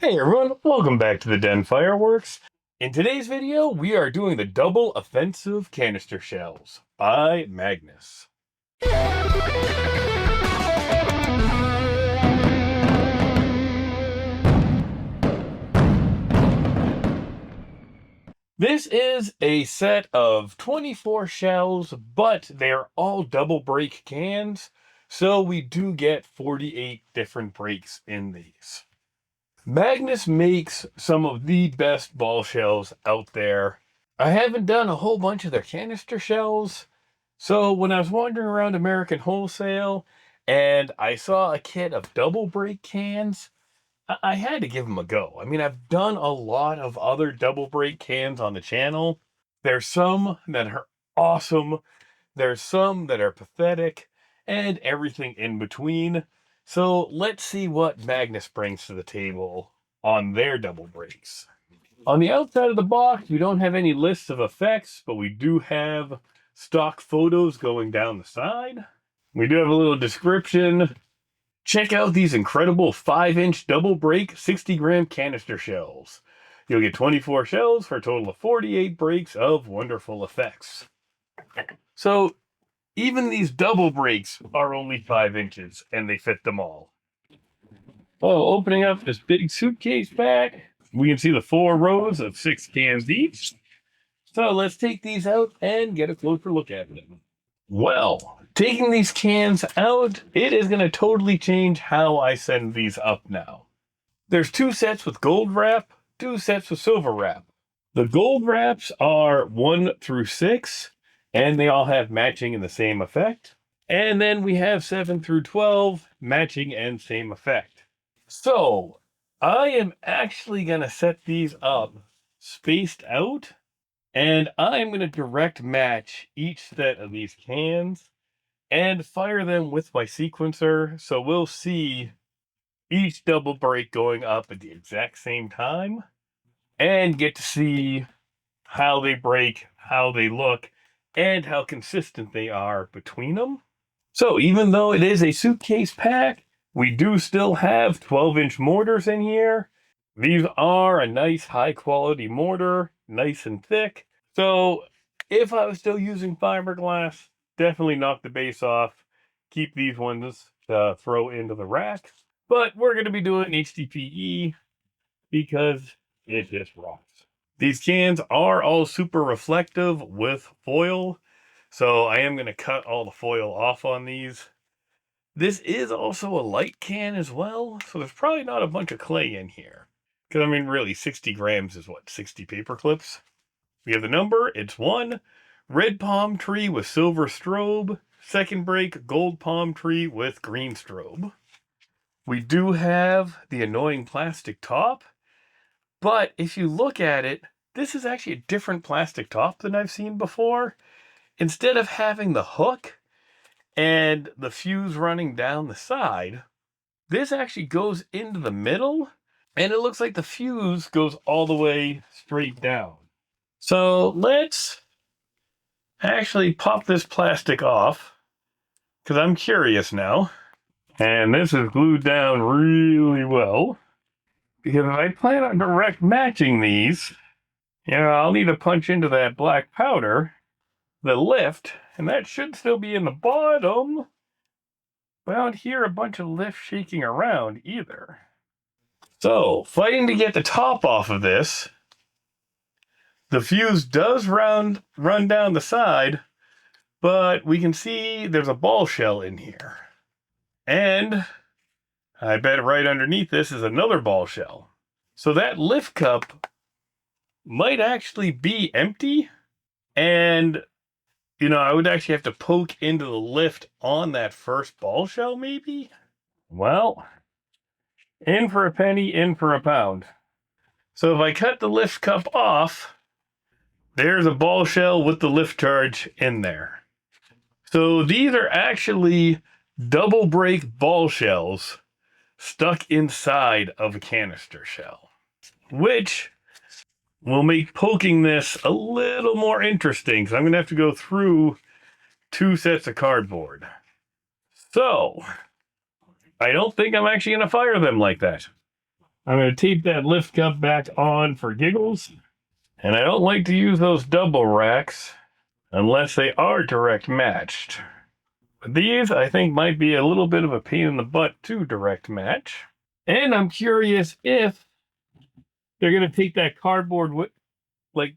Hey everyone, welcome back to the Den Fireworks. In today's video, we are doing the double offensive canister shells by Magnus. This is a set of 24 shells, but they're all double break cans, so we do get 48 different breaks in these. Magnus makes some of the best ball shells out there. I haven't done a whole bunch of their canister shells, so when I was wandering around American Wholesale and I saw a kit of double break cans, I had to give them a go. I mean, I've done a lot of other double break cans on the channel. There's some that are awesome, there's some that are pathetic, and everything in between. So let's see what Magnus brings to the table on their double breaks. On the outside of the box, we don't have any lists of effects, but we do have stock photos going down the side. We do have a little description. Check out these incredible 5-inch double break 60-gram canister shells. You'll get 24 shells for a total of 48 breaks of wonderful effects. So even these double breaks are only 5 inches and they fit them all. Oh, opening up this big suitcase bag, we can see the 4 rows of 6 cans each. So let's take these out and get a closer look at them. Well, taking these cans out, it is going to totally change how I send these up now. There's 2 sets with gold wrap, 2 sets with silver wrap. The gold wraps are 1 through 6, and they all have matching and the same effect. And then we have 7 through 12, matching and same effect. So, I am actually going to set these up spaced out, and I'm going to direct match each set of these cans and fire them with my sequencer, so we'll see each double break going up at the exact same time and get to see how they break, how they look, and how consistent they are between them. So even though it is a suitcase pack, we do still have 12-inch mortars in here. These are a nice high quality mortar, nice and thick. So if I was still using fiberglass, definitely knock the base off. Keep these ones to throw into the rack. But we're going to be doing HDPE because it just rocks. These cans are all super reflective with foil, so I am going to cut all the foil off on these. This is also a light can as well, so there's probably not a bunch of clay in here. Because, I mean, really, 60 grams is what, 60 paper clips? We have the number, it's 1. Red palm tree with silver strobe. Second break, gold palm tree with green strobe. We do have the annoying plastic top, but if you look at it, this is actually a different plastic top than I've seen before. Instead of having the hook and the fuse running down the side, this actually goes into the middle, and it looks like the fuse goes all the way straight down. So let's actually pop this plastic off, because I'm curious now. And this is glued down really well, because if I plan on direct matching these, I'll need to punch into that black powder, the lift, and that should still be in the bottom. But I don't hear a bunch of lift shaking around either. So, fighting to get the top off of this, the fuse does run down the side, but we can see there's a ball shell in here. And I bet right underneath this is another ball shell. So that lift cup might actually be empty, and I would actually have to poke into the lift on that first ball shell, maybe? Well, in for a penny, in for a pound. So if I cut the lift cup off, there's a ball shell with the lift charge in there. So these are actually double break ball shells stuck inside of a canister shell, which will make poking this a little more interesting, because I'm going to have to go through 2 sets of cardboard. So, I don't think I'm actually going to fire them like that. I'm going to tape that lift cup back on for giggles. And I don't like to use those double racks unless they are direct matched. But these, I think, might be a little bit of a pain in the butt to direct match. And I'm curious if they're going to take that cardboard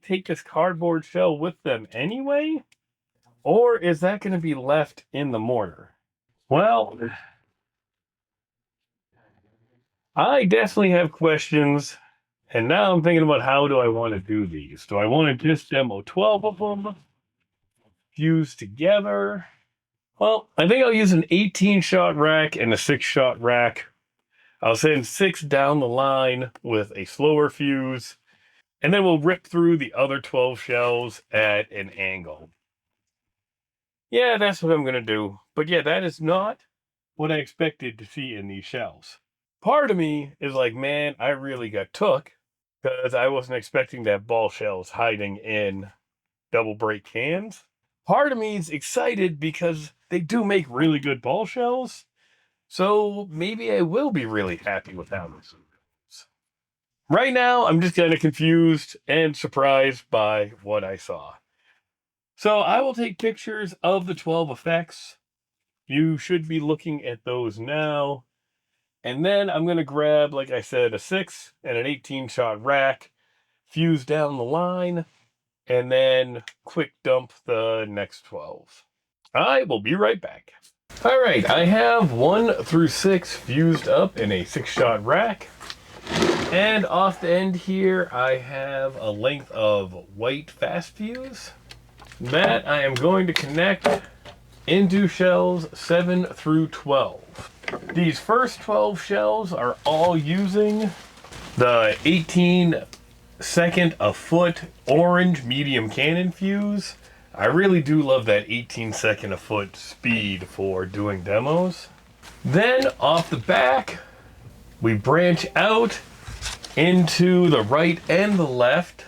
take this cardboard shell with them anyway, or is that going to be left in the mortar? Well, I definitely have questions, and now I'm thinking about how do I want to do these? Do I want to just demo 12 of them, fused together? Well, I think I'll use an 18-shot rack and a 6-shot rack. I'll send 6 down the line with a slower fuse, and then we'll rip through the other 12 shells at an angle. Yeah, that's what I'm going to do. But yeah, that is not what I expected to see in these shells. Part of me is like, man, I really got took because I wasn't expecting that ball shells hiding in double break cans. Part of me is excited because they do make really good ball shells. So maybe I will be really happy with how this goes. Right now, I'm just kind of confused and surprised by what I saw. So I will take pictures of the 12 effects. You should be looking at those now. And then I'm going to grab, like I said, a 6 and an 18-shot rack, fuse down the line, and then quick dump the next 12. I will be right back. All right, I have 1 through 6 fused up in a 6-shot rack. And off the end here, I have a length of white fast fuse that I am going to connect into shells 7 through 12. These first 12 shells are all using the 18-second a foot orange medium cannon fuse. I really do love that 18-second a foot speed for doing demos. Then off the back, we branch out into the right and the left,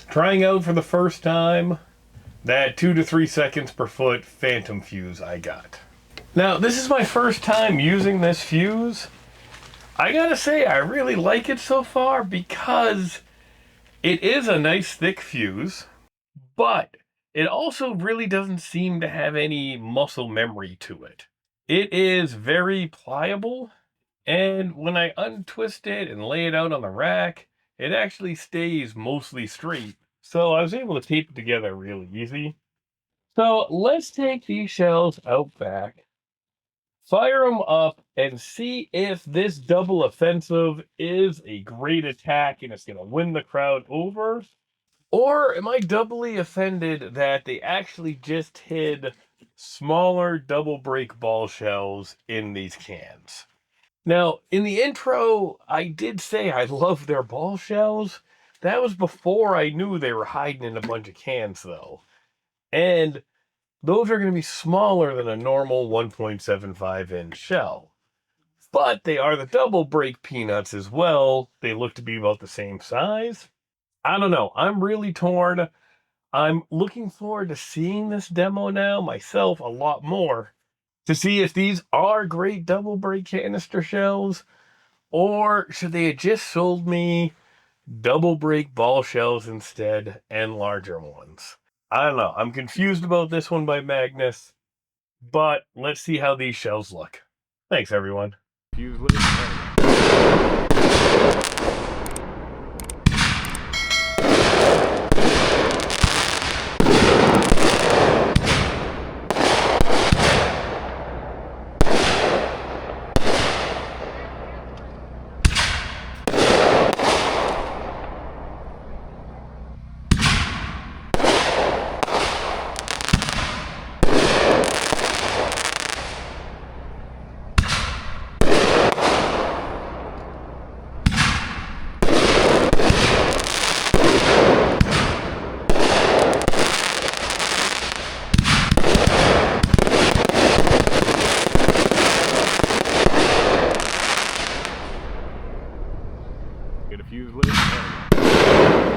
trying out for the first time that 2 to 3 seconds per foot phantom fuse I got. Now, this is my first time using this fuse. I gotta say, I really like it so far because it is a nice thick fuse, but it also really doesn't seem to have any muscle memory to it. It is very pliable, and when I untwist it and lay it out on the rack, it actually stays mostly straight. So I was able to tape it together really easy. So let's take these shells out back, fire them up, and see if this double offensive is a great attack and it's going to win the crowd over. Or am I doubly offended that they actually just hid smaller double break ball shells in these cans? Now, in the intro, I did say I love their ball shells. That was before I knew they were hiding in a bunch of cans, though. And those are going to be smaller than a normal 1.75-inch shell. But they are the double break peanuts as well. They look to be about the same size. I don't know. I'm really torn. I'm looking forward to seeing this demo now myself a lot more to see if these are great double break canister shells, or should they have just sold me double break ball shells instead and larger ones. I don't know. I'm confused about this one by Magnus, but let's see how these shells look. Thanks, everyone. Fuse with it. Get a fuse with it.